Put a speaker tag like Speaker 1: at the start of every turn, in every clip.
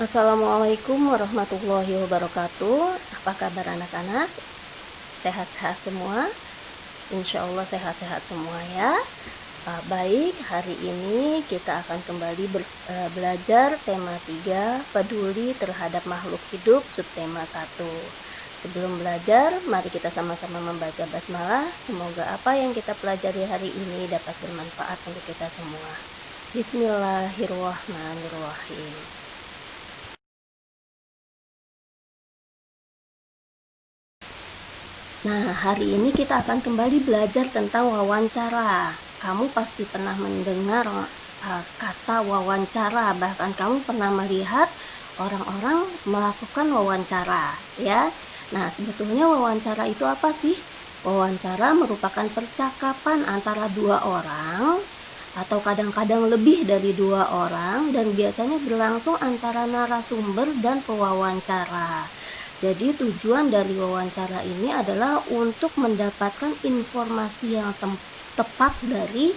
Speaker 1: Assalamualaikum warahmatullahi wabarakatuh. Apa kabar anak-anak? Sehat-sehat semua? Insya Allah sehat-sehat semua ya. Baik, hari ini kita akan kembali belajar tema 3, peduli terhadap makhluk hidup, subtema 1. Sebelum belajar, mari kita sama-sama membaca basmalah. Semoga apa yang kita pelajari hari ini dapat bermanfaat untuk kita semua. Bismillahirrahmanirrahim. Nah, hari ini kita akan kembali belajar tentang wawancara. Kamu pasti pernah mendengar kata wawancara, bahkan kamu pernah melihat orang-orang melakukan wawancara, ya. Nah, sebetulnya wawancara itu apa sih? Wawancara merupakan percakapan antara dua orang atau kadang-kadang lebih dari dua orang, dan biasanya berlangsung antara narasumber dan pewawancara. Jadi tujuan dari wawancara ini adalah untuk mendapatkan informasi yang tepat dari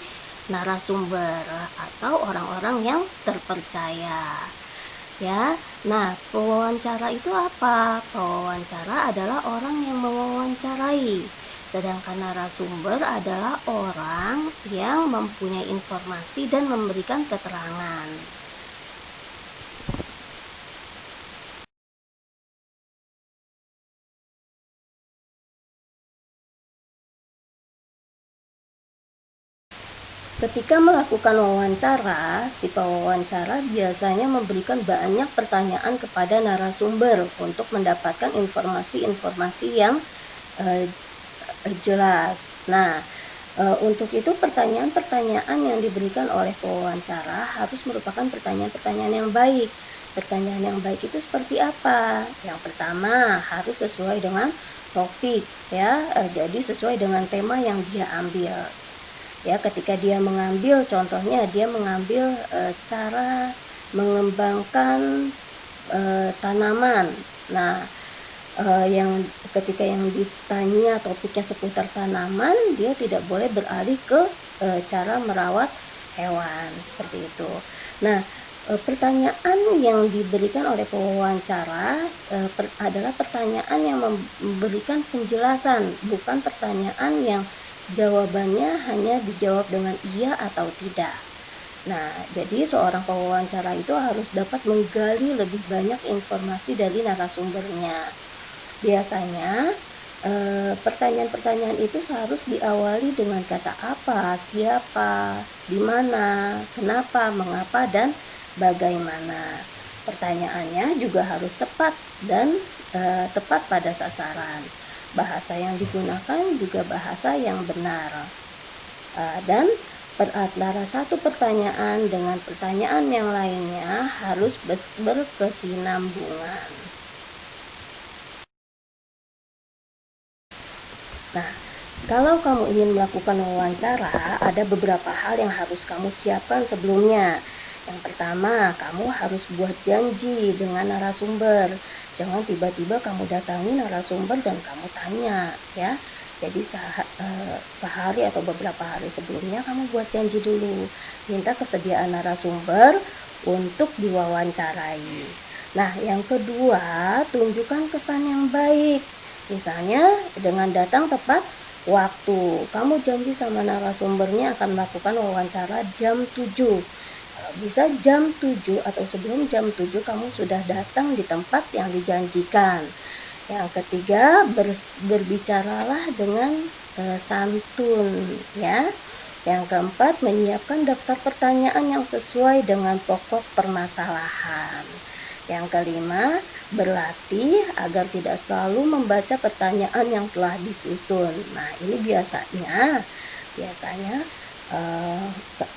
Speaker 1: narasumber atau orang-orang yang terpercaya. Ya. Nah, pewawancara itu apa? Pewawancara adalah orang yang mewawancarai. Sedangkan narasumber adalah orang yang mempunyai informasi dan memberikan keterangan. Ketika melakukan wawancara, si pewawancara biasanya memberikan banyak pertanyaan kepada narasumber untuk mendapatkan informasi-informasi yang jelas. Nah, untuk itu pertanyaan-pertanyaan yang diberikan oleh pewawancara harus merupakan pertanyaan-pertanyaan yang baik. Pertanyaan yang baik itu seperti apa? Yang pertama, harus sesuai dengan topik, ya. Jadi sesuai dengan tema yang dia ambil. Ya, ketika dia mengambil, contohnya dia mengambil cara mengembangkan tanaman. Nah, ketika yang ditanya topiknya seputar tanaman, dia tidak boleh beralih ke cara merawat hewan, seperti itu. Nah, pertanyaan yang diberikan oleh pewawancara adalah pertanyaan yang memberikan penjelasan, bukan pertanyaan yang jawabannya hanya dijawab dengan iya atau tidak. Nah, jadi seorang pewawancara itu harus dapat menggali lebih banyak informasi dari narasumbernya. Biasanya pertanyaan-pertanyaan itu harus diawali dengan kata apa, siapa, di mana, kenapa, mengapa, dan bagaimana. Pertanyaannya juga harus tepat dan tepat pada sasaran. Bahasa yang digunakan juga bahasa yang benar. Dan antara satu pertanyaan dengan pertanyaan yang lainnya harus berkesinambungan. Nah, kalau kamu ingin melakukan wawancara, ada beberapa hal yang harus kamu siapkan sebelumnya. Yang pertama, kamu harus buat janji dengan narasumber. Jangan tiba-tiba kamu datangi narasumber dan kamu tanya, ya. Jadi sehari atau beberapa hari sebelumnya kamu buat janji dulu. Minta kesediaan narasumber untuk diwawancarai. Nah, yang kedua, tunjukkan kesan yang baik. Misalnya dengan datang tepat waktu. Kamu janji sama narasumbernya akan melakukan wawancara jam 7. Bisa jam 7 atau sebelum jam 7 kamu sudah datang di tempat yang dijanjikan. Yang ketiga, berbicaralah dengan santun, ya. Yang keempat, menyiapkan daftar pertanyaan yang sesuai dengan pokok permasalahan. Yang kelima, berlatih agar tidak selalu membaca pertanyaan yang telah disusun. Nah, ini biasanya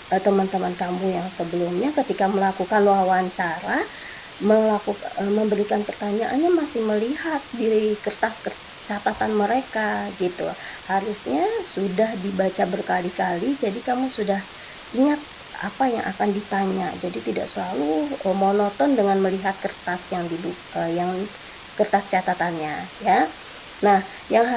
Speaker 1: teman-teman kamu yang sebelumnya ketika melakukan wawancara memberikan pertanyaannya masih melihat di kertas catatan mereka gitu. Harusnya sudah dibaca berkali-kali, jadi kamu sudah ingat apa yang akan ditanya. Jadi tidak selalu monoton dengan melihat kertas yang kertas catatannya, ya. Nah, yang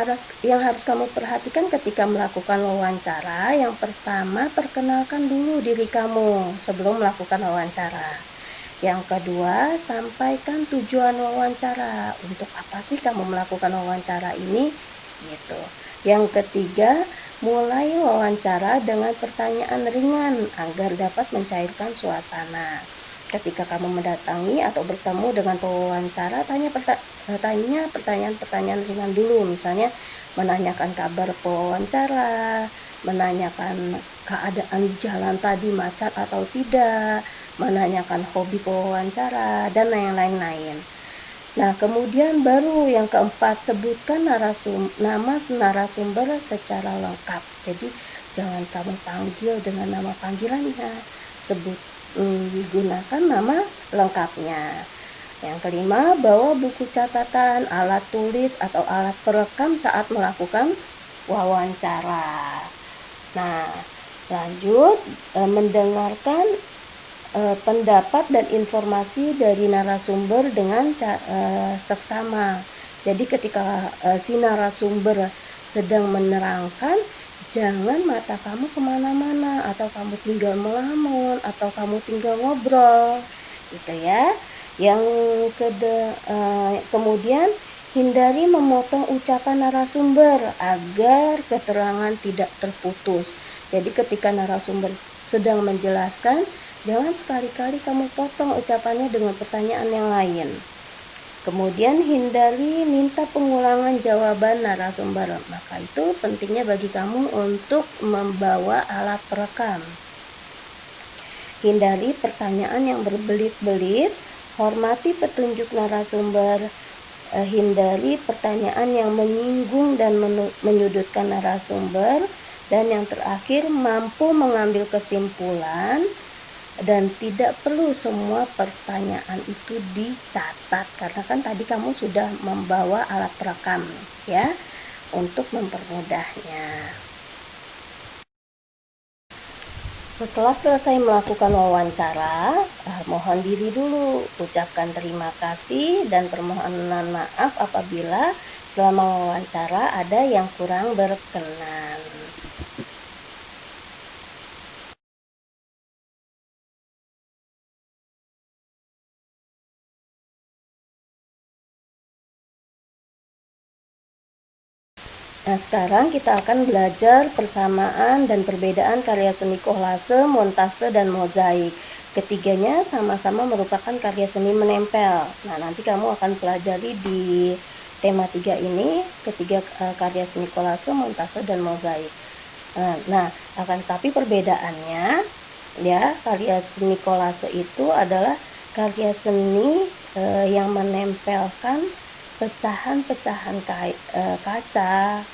Speaker 1: harus kamu perhatikan ketika melakukan wawancara, yang pertama, perkenalkan dulu diri kamu sebelum melakukan wawancara. Yang kedua, sampaikan tujuan wawancara. Untuk apa sih kamu melakukan wawancara ini? Gitu. Yang ketiga, mulai wawancara dengan pertanyaan ringan agar dapat mencairkan suasana. Ketika kamu mendatangi atau bertemu dengan pewawancara, tanya pertanyaan-pertanyaan ringan dulu. Misalnya, menanyakan kabar pewawancara, menanyakan keadaan jalan tadi macet atau tidak, menanyakan hobi pewawancara, dan lain-lain. Nah, kemudian baru yang keempat, sebutkan nama narasumber secara lengkap. Jadi, jangan kamu panggil dengan nama panggilannya, gunakan nama lengkapnya. Yang kelima, bawa buku catatan, alat tulis, atau alat perekam saat melakukan wawancara. Nah, lanjut mendengarkan pendapat dan informasi dari narasumber dengan seksama. Jadi ketika si narasumber sedang menerangkan, jangan mata kamu kemana-mana, atau kamu tinggal melamun, atau kamu tinggal ngobrol, gitu ya. Yang kemudian hindari memotong ucapan narasumber agar keterangan tidak terputus. Jadi ketika narasumber sedang menjelaskan, jangan sekali-kali kamu potong ucapannya dengan pertanyaan yang lain. Kemudian hindari minta pengulangan jawaban narasumber. Maka itu pentingnya bagi kamu untuk membawa alat perekam. Hindari pertanyaan yang berbelit-belit, hormati petunjuk narasumber, hindari pertanyaan yang menyinggung dan menyudutkan narasumber, dan yang terakhir, mampu mengambil kesimpulan. Dan tidak perlu semua pertanyaan itu dicatat, karena kan tadi kamu sudah membawa alat perekam ya, untuk mempermudahnya. Setelah selesai melakukan wawancara, mohon diri dulu, ucapkan terima kasih dan permohonan maaf apabila selama wawancara ada yang kurang berkenan. Nah, sekarang kita akan belajar persamaan dan perbedaan karya seni kolase, montase, dan mozaik. Ketiganya sama-sama merupakan karya seni menempel. Nah, nanti kamu akan pelajari di tema 3 ini, ketiga karya seni kolase, montase, dan mozaik. Nah, akan tapi perbedaannya, ya, karya seni kolase itu adalah karya seni yang menempelkan pecahan-pecahan kaca,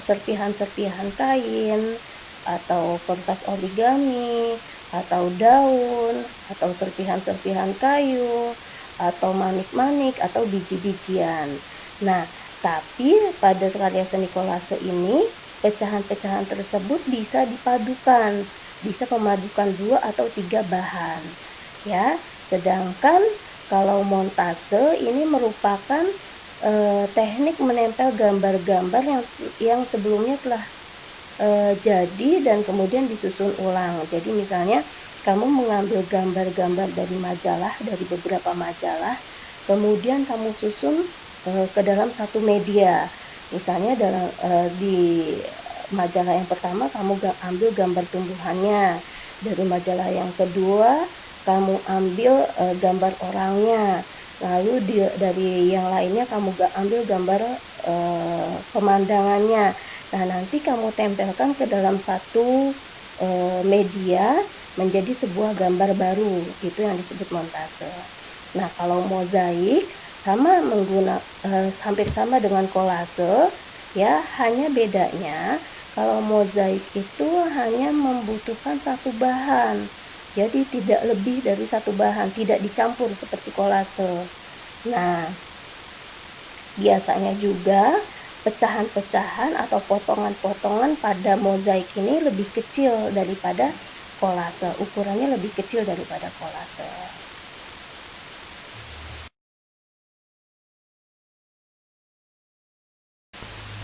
Speaker 1: serpihan-serpihan kain, atau kertas origami, atau daun, atau serpihan-serpihan kayu, atau manik-manik, atau biji-bijian. Nah, tapi pada karya seni kolase ini, pecahan-pecahan tersebut bisa dipadukan, bisa memadukan 2 atau 3 bahan, ya. Sedangkan kalau montase ini merupakan teknik menempel gambar-gambar yang sebelumnya telah jadi dan kemudian disusun ulang. Jadi misalnya kamu mengambil gambar-gambar dari majalah, dari beberapa majalah, kemudian kamu susun ke dalam satu media. Misalnya di majalah yang pertama kamu ambil gambar tumbuhannya, dari majalah yang kedua kamu ambil gambar orangnya, lalu dari yang lainnya kamu ambil gambar pemandangannya. Nah, nanti kamu tempelkan ke dalam satu media menjadi sebuah gambar baru, itu yang disebut montase. Nah, kalau mozaik hampir sama dengan kolase, ya, hanya bedanya kalau mozaik itu hanya membutuhkan satu bahan. Jadi tidak lebih dari satu bahan, tidak dicampur seperti kolase. Nah, biasanya juga pecahan-pecahan atau potongan-potongan pada mozaik ini lebih kecil daripada kolase, ukurannya lebih kecil daripada kolase.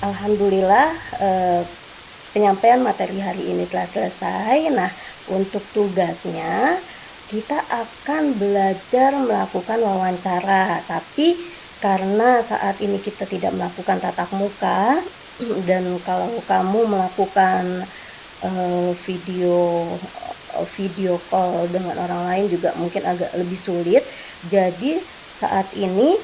Speaker 1: Alhamdulillah, penyampaian materi hari ini telah selesai. Nah, untuk tugasnya kita akan belajar melakukan wawancara. Tapi karena saat ini kita tidak melakukan tatap muka, dan kalau kamu melakukan video call dengan orang lain juga mungkin agak lebih sulit. Jadi saat ini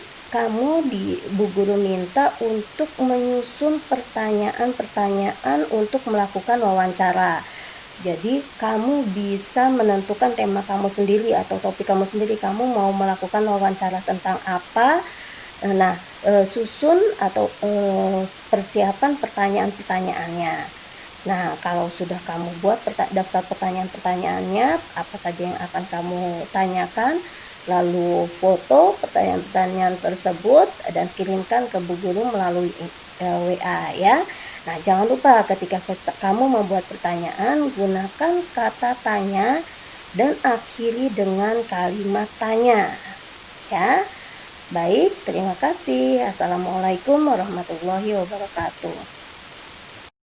Speaker 1: Bu Guru minta untuk menyusun pertanyaan-pertanyaan untuk melakukan wawancara. Jadi kamu bisa menentukan tema kamu sendiri atau topik kamu sendiri. Kamu mau melakukan wawancara tentang apa? Nah, susun atau persiapan pertanyaan-pertanyaannya. Nah, kalau sudah kamu buat daftar pertanyaan-pertanyaannya, apa saja yang akan kamu tanyakan, lalu foto pertanyaan-pertanyaan tersebut dan kirimkan ke Bu Guru melalui WA ya. Nah, jangan lupa ketika kamu membuat pertanyaan, gunakan kata tanya dan akhiri dengan kalimat tanya ya. Baik, terima kasih. Assalamualaikum warahmatullahi wabarakatuh.